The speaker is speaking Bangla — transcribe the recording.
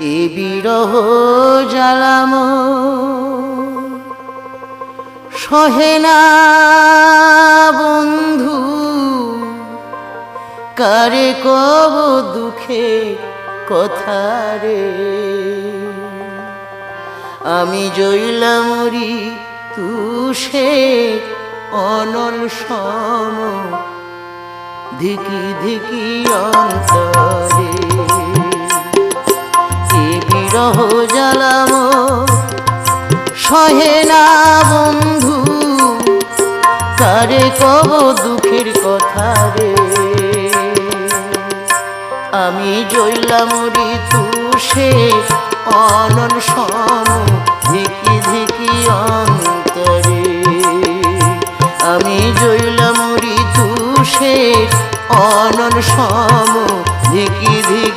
এ বিরহ জ্বালাম সহে না বন্ধু, কারে কব দুঃখে কথা রে। আমি জইলাম তুষে অনল সম, ধিকি ধিকি অন্তরে। এ বিরহ জ্বালাম সহে না বন্ধু, কারে কব দুঃখের কথা রে। আমি জইলাম তুষে অনল সম, ধিকি ধিকি অন্তরে। আমি জইলাম তুষে অনল সম, ধিকি ধিকি